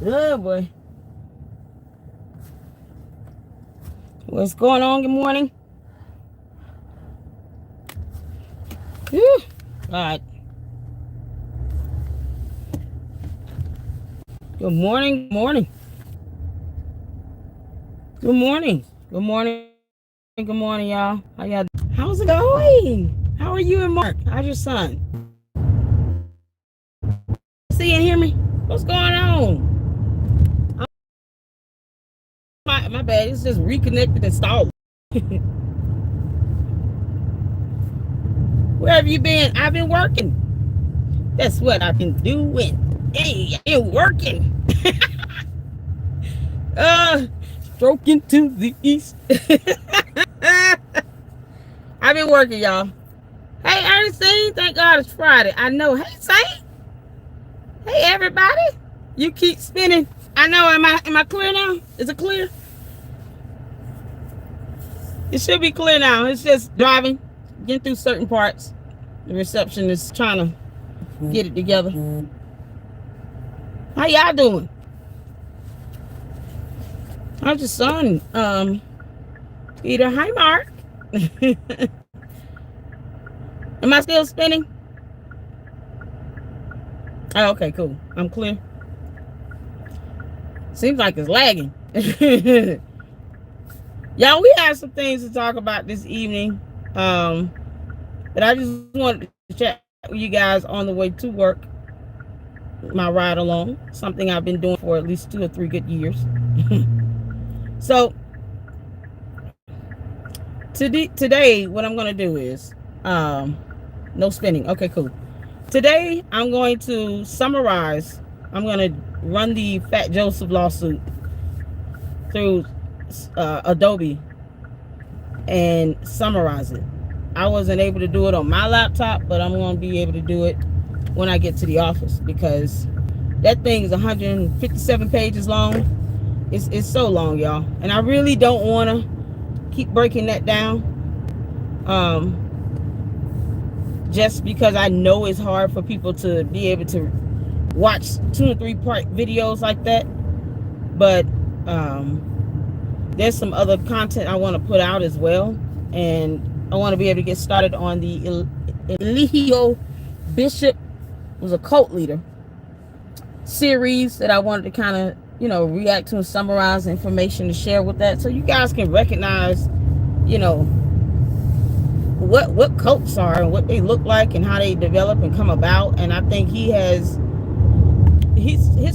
Oh boy. What's going on? Good morning. Whew. All right. Good morning. Good morning. Good morning. Good morning. Good morning, y'all. How y'all? How's it going? How are you and Mark? How's your son? See and hear me? What's going on? My bad. It's just reconnected and stalled. Where have you been? I've been working. That's what I've been doing. Hey, I've been working. Stroking to the east. I've been working, y'all. Hey, Ernestine, thank God it's Friday. I know. Hey, Saint. Hey, everybody. You keep spinning. I know. Am I clear now? Is it clear? It should be clear now. It's just driving, getting through certain parts. The reception is trying to get it together. How y'all doing? How's your son? Peter. Hi, Mark. Am I still spinning? Oh, okay, cool. I'm clear. Seems like it's lagging. Y'all, we have some things to talk about this evening. But I just wanted to chat with you guys on the way to work. My ride along. Something I've been doing for at least 2 or 3 good years. So today what I'm going to do is no spinning. Okay, cool. Today I'm going to summarize. I'm going to run the Fat Joseph lawsuit through Adobe and summarize it. I wasn't able to do it on my laptop, but I'm going to be able to do it when I get to the office, because that thing is 157 pages long. It's so long, y'all, and I really don't want to keep breaking that down, just because I know it's hard for people to be able to watch 2 or 3 part videos like that. But there's some other content I want to put out as well, and I want to be able to get started on the Eligio Bishop was a cult leader series that I wanted to kind of, react to and summarize information to share with that, so you guys can recognize, what cults are and what they look like and how they develop and come about. And I think his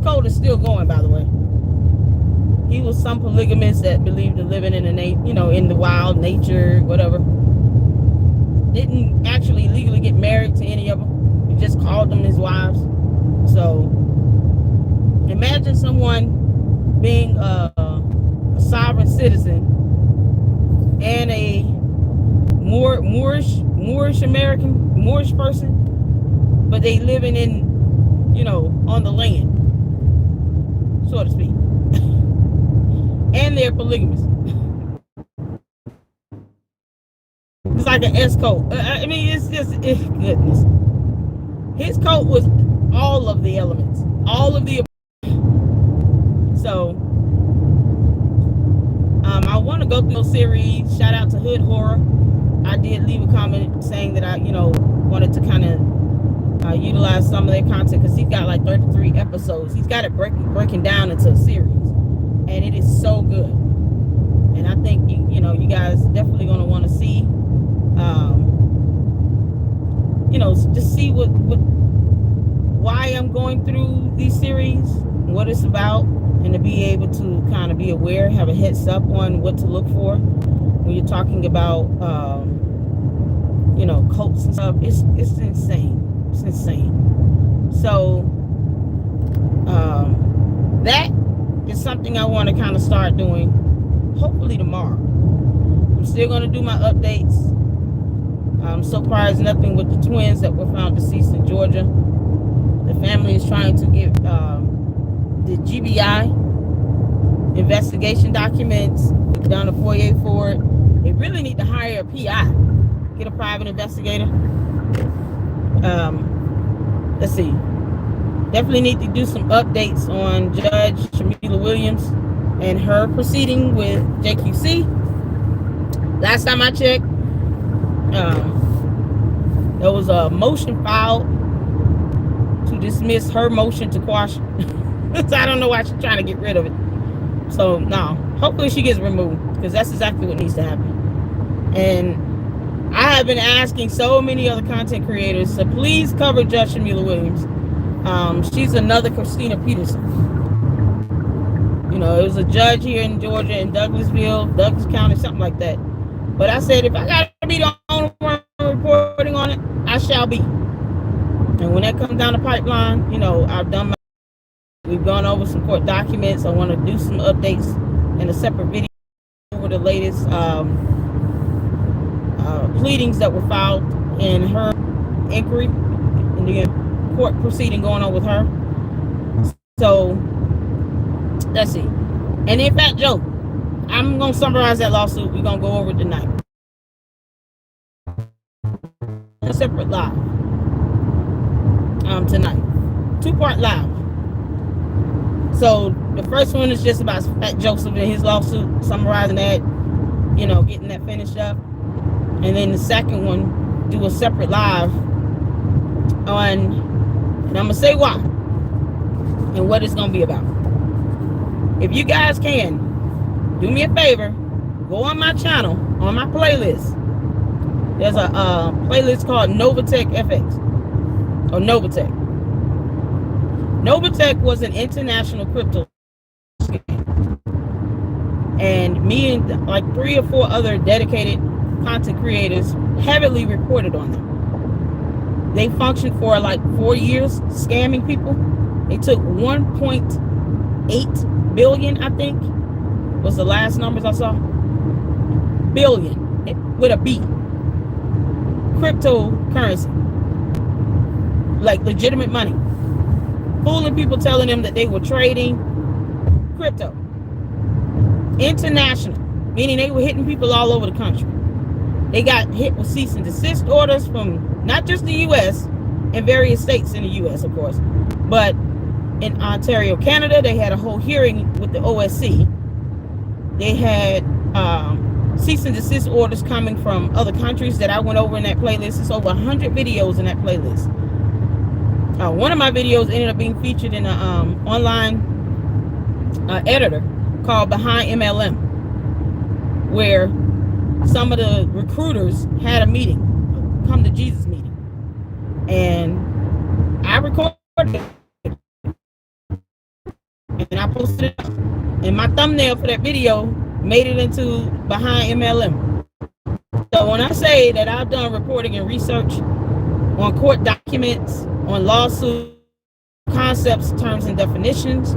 cult is still going, by the way. He was some polygamist that believed in living in in the wild nature, whatever. Didn't actually legally get married to any of them. He just called them his wives. So imagine someone being a sovereign citizen and a Moorish person, but they living in, on the land, so to speak. And they're polygamous. It's like an S cult. I mean, it's goodness. His cult was all of the elements, all of the. So, I want to go through a series. Shout out to Hood Horror. I did leave a comment saying that I, wanted to kind of utilize some of their content, because he's got like 33 episodes. He's got it breaking down into a series, and it is so good. And I think you guys definitely gonna want to see, just see why I'm going through these series, what it's about, and to be able to kind of be aware, have a heads up on what to look for when you're talking about, cults and stuff. It's insane. It's insane. So that is something I want to kind of start doing, hopefully tomorrow. I'm still going to do my updates. So far as nothing with the twins that were found deceased in Georgia. The family is trying to get the GBI investigation documents, done a FOIA for it. They really need to hire a PI, get a private investigator. Let's see. definitely need to do some updates on Judge Shamila Williams and her proceeding with JQC. Last time I checked, there was a motion filed to dismiss her motion to quash. So I don't know why she's trying to get rid of it. So no, hopefully she gets removed, because that's exactly what needs to happen. And I have been asking so many other content creators to please cover Judge Shamila Williams. She's another Christina Peterson. You know, it was a judge here in Georgia, in Douglas County, something like that. But I said, if I got to be the only one reporting on it, I shall be. And when that comes down the pipeline, you know, we've gone over some court documents. I want to do some updates in a separate video over the latest pleadings that were filed in her inquiry, in the court proceeding going on with her. So let's see. And in fact, Joe, I'm going to summarize that lawsuit. We're going to go over it tonight. A separate live tonight. 2-part live. So the first one is just about Fat Joseph and his lawsuit, summarizing that, you know, getting that finished up. And then the second one, do a separate live on, and I'm going to say why and what it's going to be about. If you guys can, do me a favor, go on my channel, on my playlist. There's a playlist called Novatech FX, or Novatech. Novatech was an international crypto scam. And me and like 3 or 4 other dedicated content creators heavily reported on them. They functioned for like 4 years scamming people. They took 1.8 billion, I think, was the last numbers I saw. Billion with a B. Cryptocurrency. Like legitimate money. Fooling people, telling them that they were trading crypto. International, meaning they were hitting people all over the country. They got hit with cease and desist orders from not just the U.S. and various states in the U.S., of course, but in Ontario, Canada, they had a whole hearing with the OSC. They had cease and desist orders coming from other countries that I went over in that playlist. It's over 100 videos in that playlist. One of my videos ended up being featured in an online editor called Behind MLM, where some of the recruiters had a meeting, come to Jesus meeting, and I recorded it and I posted it, and my thumbnail for that video made it into Behind MLM. So when I say that I've done reporting and research on court documents, on lawsuits, concepts, terms, and definitions,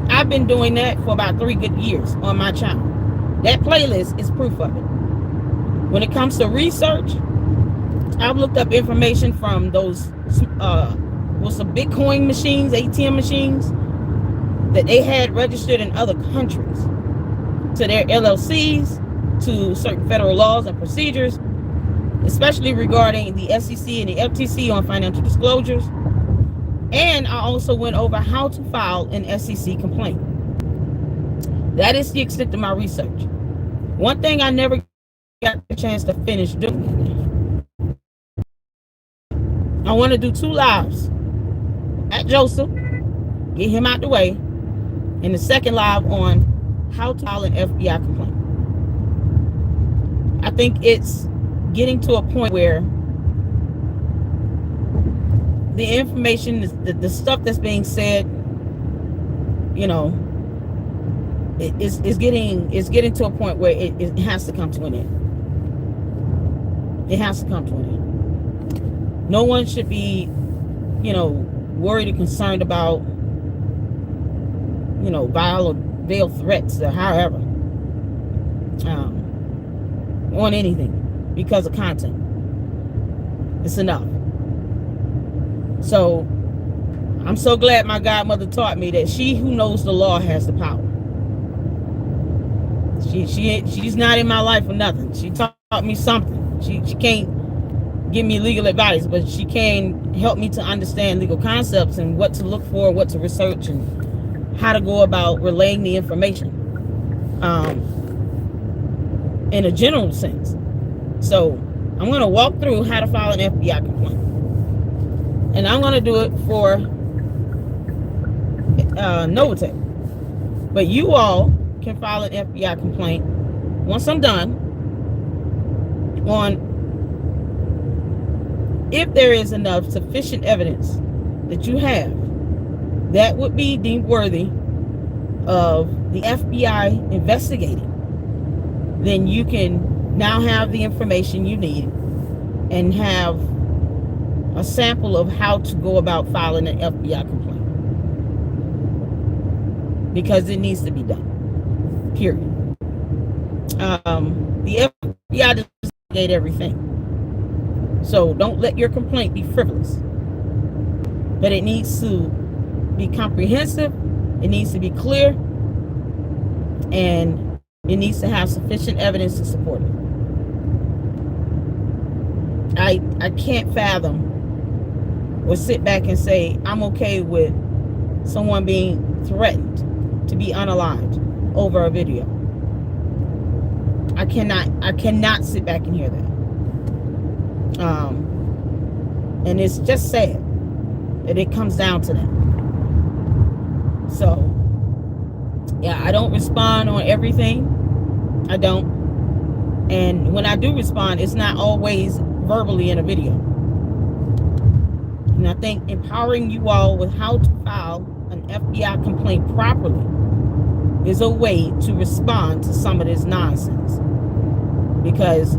I've been doing that for about 3 good years on my channel. That playlist is proof of it. When it comes to research, I've looked up information from those some Bitcoin machines, ATM machines, that they had registered in other countries, to their LLCs, to certain federal laws and procedures, especially regarding the SEC and the FTC on financial disclosures. And I also went over how to file an SEC complaint. That is the extent of my research. One thing I never got a chance to finish doing, I want to do 2 lives at Joseph, get him out the way, and the second live on how to file an FBI complaint. I think it's getting to a point where the information, the stuff that's being said, you know, it's getting to a point where it has to come to an end. It has to come to an end. No one should be, you know, worried or concerned about, you know, veiled threats or however on anything because of content. It's enough. So I'm so glad my godmother taught me that she who knows the law has the power. She's not in my life for nothing. She taught me something. She can't give me legal advice, but she can help me to understand legal concepts and what to look for, what to research, and how to go about relaying the information in a general sense. So I'm going to walk through how to file an FBI complaint. And I'm going to do it for Novotech. But you all can file an FBI complaint once I'm done on if there is enough sufficient evidence that you have that would be deemed worthy of the FBI investigating, then you can now have the information you need and have a sample of how to go about filing an FBI complaint, because it needs to be done, period. The FBI does investigate everything. So don't let your complaint be frivolous. But it needs to be comprehensive, it needs to be clear, and it needs to have sufficient evidence to support it. I can't fathom or sit back and say I'm okay with someone being threatened to be unalived over a video. I cannot sit back and hear that. And it's just sad that it comes down to that. So yeah, I don't respond on everything. I don't. And when I do respond, it's not always verbally in a video. And I think empowering you all with how to file an FBI complaint properly is a way to respond to some of this nonsense. Because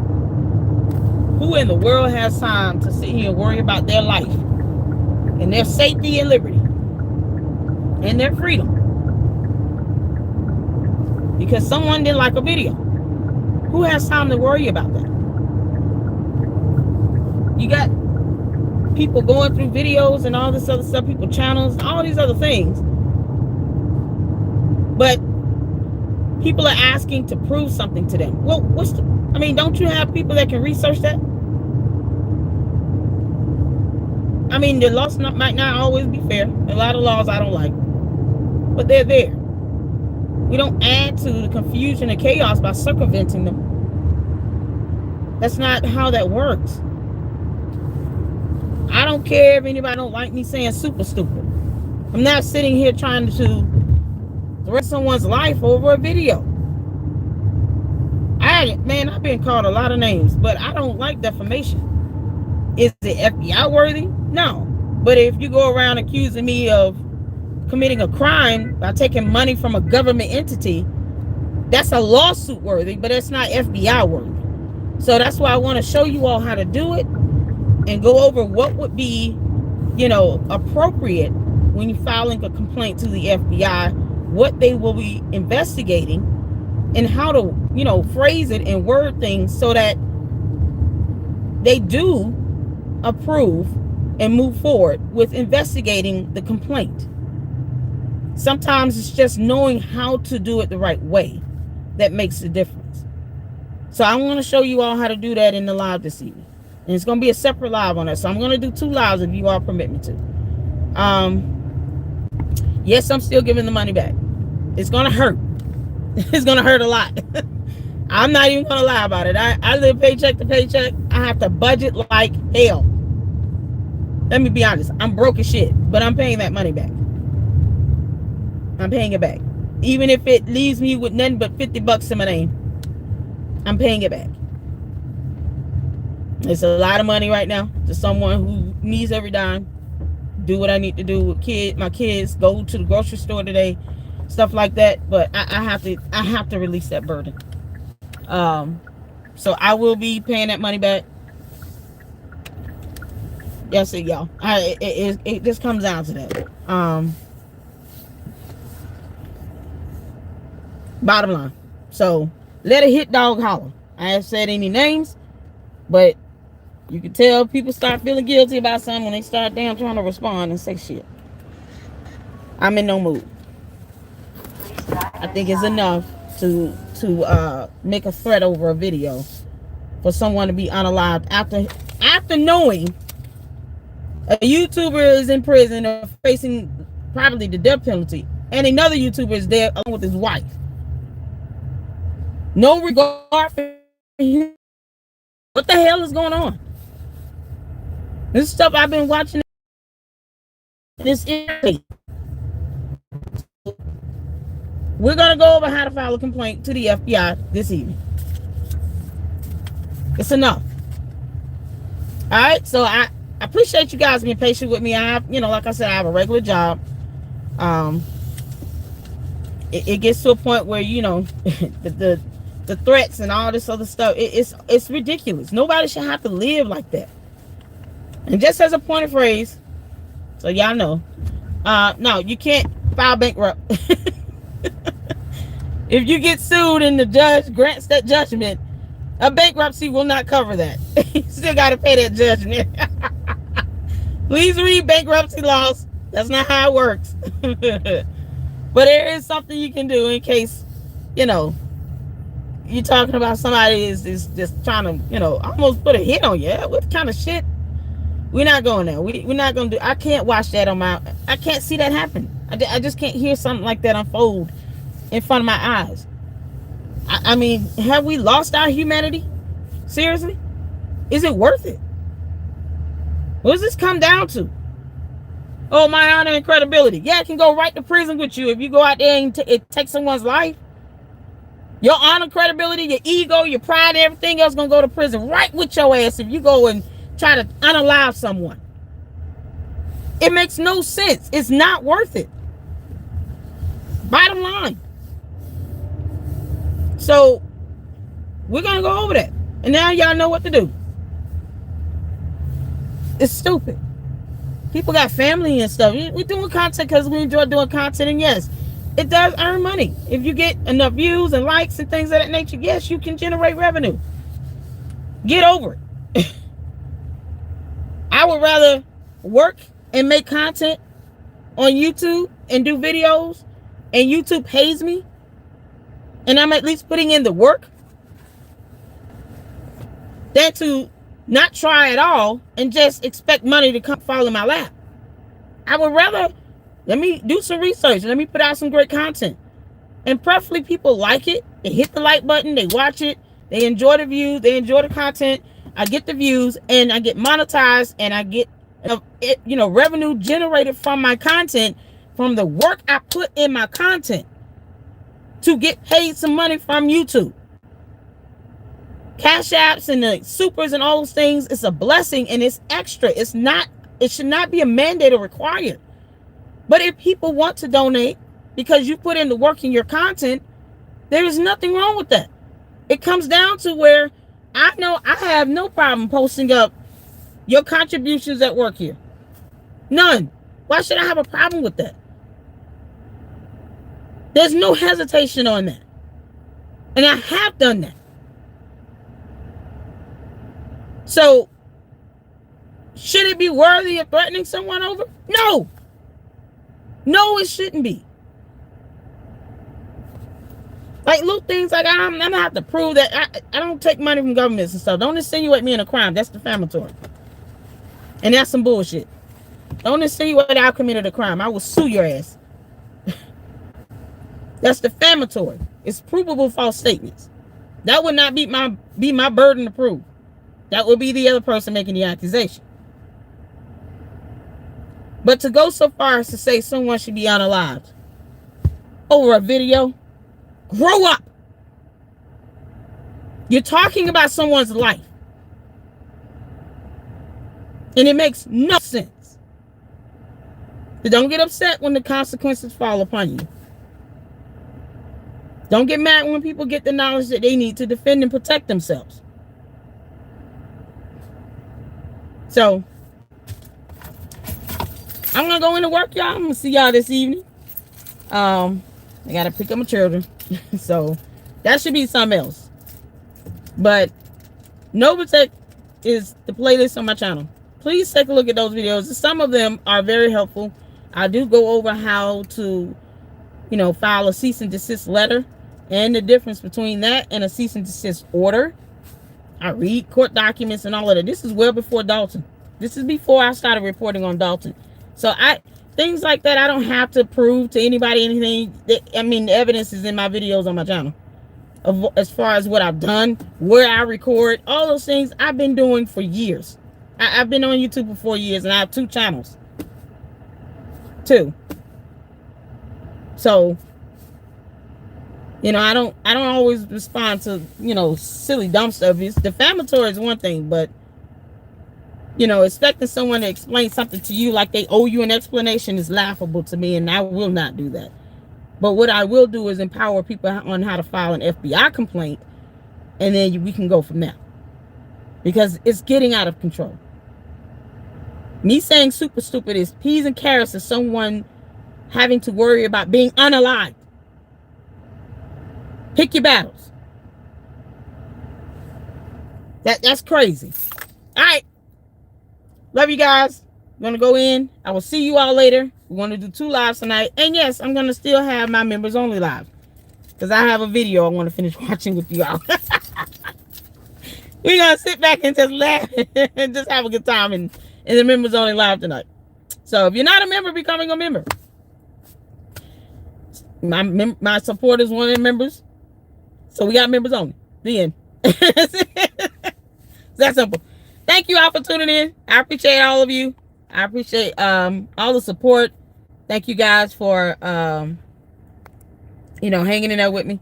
who in the world has time to sit here and worry about their life and their safety and liberty and their freedom because someone didn't like a video? Who has time to worry about that? You got people going through videos and all this other stuff, people channels, all these other things. But people are asking to prove something to them. Well, don't you have people that can research that? I mean, the laws might not always be fair. A lot of laws I don't like, but they're there. We don't add to the confusion and chaos by circumventing them. That's not how that works. I don't care if anybody don't like me saying super stupid. I'm not sitting here trying to threaten someone's life over a video. I've been called a lot of names, but I don't like defamation. Is it FBI worthy? No. But if you go around accusing me of committing a crime by taking money from a government entity, that's a lawsuit worthy, but it's not FBI worthy. So that's why I want to show you all how to do it and go over what would be, appropriate when you're filing a complaint to the FBI, what they will be investigating, and how to, phrase it and word things so that they do approve and move forward with investigating the complaint. Sometimes it's just knowing how to do it the right way that makes a difference. So I want to show you all how to do that in the live this evening. And it's going to be a separate live on that. So I'm going to do 2 lives if you all permit me to. Yes, I'm still giving the money back. It's going to hurt. It's going to hurt a lot. I'm not even going to lie about it. I live paycheck to paycheck. I have to budget like hell. Let me be honest. I'm broke as shit, but I'm paying that money back. I'm paying it back. Even if it leaves me with nothing but $50 in my name, I'm paying it back. It's a lot of money right now to someone who needs every dime. Do what I need to do with my kids, go to the grocery store today, stuff like that. But I have to release that burden. So I will be paying that money back. That's it, y'all. It just comes down to that. Bottom line. So let a hit dog holler. I haven't said any names, but you can tell people start feeling guilty about something when they start damn trying to respond and say shit. I'm in no mood. I think it's enough to make a threat over a video for someone to be unalived after after knowing a YouTuber is in prison or facing probably the death penalty, and another YouTuber is there along with his wife. No regard for him. What the hell is going on? This stuff I've been watching. This irritating. We're gonna go over how to file a complaint to the FBI this evening. It's enough. All right, so I appreciate you guys being patient with me. I have, like I said, I have a regular job. It gets to a point where the threats and all this other stuff. It's ridiculous. Nobody should have to live like that. And just as a point of phrase, so y'all know, no, you can't file bankrupt. If you get sued and the judge grants that judgment, a bankruptcy will not cover that. You still got to pay that judgment. Please read bankruptcy laws. That's not how it works. But there is something you can do in case, you're talking about somebody is just trying to, almost put a hit on you. What kind of shit? We're not going there. We're not going to do. I can't watch that I can't see that happen. I just can't hear something like that unfold in front of my eyes. I mean, have we lost our humanity? Seriously? Is it worth it? What does this come down to? Oh, my honor and credibility. Yeah, it can go right to prison with you if you go out there and it takes someone's life. Your honor, credibility, your ego, your pride, and everything else gonna go to prison right with your ass if you go and try to unalive someone. It makes no sense. It's not worth it. Bottom line. So we're gonna go over that, and now y'all know what to do. It's stupid. People got family and stuff. We're doing content because we enjoy doing content, and yes, it does earn money. If you get enough views and likes and things of that nature, yes, you can generate revenue. Get over it. I would rather work and make content on YouTube and do videos, and YouTube pays me, and I'm at least putting in the work, than to not try at all and just expect money to come fall in my lap. I would rather, let me do some research. Let me put out some great content. And preferably people like it. They hit the like button. They watch it. They enjoy the views. They enjoy the content. I get the views and I get monetized and I get, revenue generated from my content, from the work I put in my content, to get paid some money from YouTube. Cash apps and the supers and all those things, it's a blessing and it's extra. It should not be a mandate or required. But if people want to donate because you put in the work in your content, there is nothing wrong with that. It comes down to where I know I have no problem posting up your contributions at work here. None. Why should I have a problem with that? There's no hesitation on that. And I have done that. So, should it be worthy of threatening someone over? No. No, it shouldn't be. Like little things like I'm gonna have to prove that I don't take money from governments and stuff. Don't insinuate me in a crime. That's defamatory. And that's some bullshit. Don't insinuate I committed a crime. I will sue your ass. That's defamatory. It's provable false statements. That would not be my burden to prove. That would be the other person making the accusation. But to go so far as to say someone should be unalived over a video, grow up. You're talking about someone's life. And it makes no sense. So don't get upset when the consequences fall upon you. Don't get mad when people get the knowledge that they need to defend and protect themselves. So, I'm going to go into work, y'all. I'm going to see y'all this evening. I got to pick up my children. So, that should be something else. But, Novatech is the playlist on my channel. Please take a look at those videos. Some of them are very helpful. I do go over how to, file a cease and desist letter and the difference between that and a cease and desist order. I read court documents and all of that. This is well before Dalton. This is before I started reporting on Dalton. So things like that, I don't have to prove to anybody anything. I mean, the evidence is in my videos on my channel. As far as what I've done, where I record, all those things I've been doing for years. I've been on YouTube for 4 years, and I have 2 channels. 2. So, you know, I don't always respond to, you know, silly dumb stuff. It's defamatory is one thing, but you know, expecting someone to explain something to you like they owe you an explanation is laughable to me, and I will not do that. But what I will do is empower people on how to file an FBI complaint, and then we can go from there. Because it's getting out of control. Me saying super stupid is peas and carrots is someone having to worry about being unalived. Pick your battles. That's crazy. All right. Love you guys. I'm going to go in. I will see you all later. We're going to do 2 lives tonight. And yes, I'm going to still have my members only live. Because I have a video I want to finish watching with you all. We're going to sit back and just laugh and just have a good time in the members only live tonight. So if you're not a member, becoming a member. My supporters wanted members. So we got members only. The end. It's that simple. Thank you all for tuning in. I appreciate all of you. I appreciate all the support. Thank you guys for you know, hanging in there with me.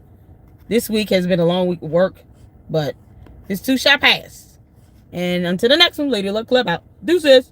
This week has been a long week of work, but this too shall pass. And until the next one, Lady Luck Club out. Deuces.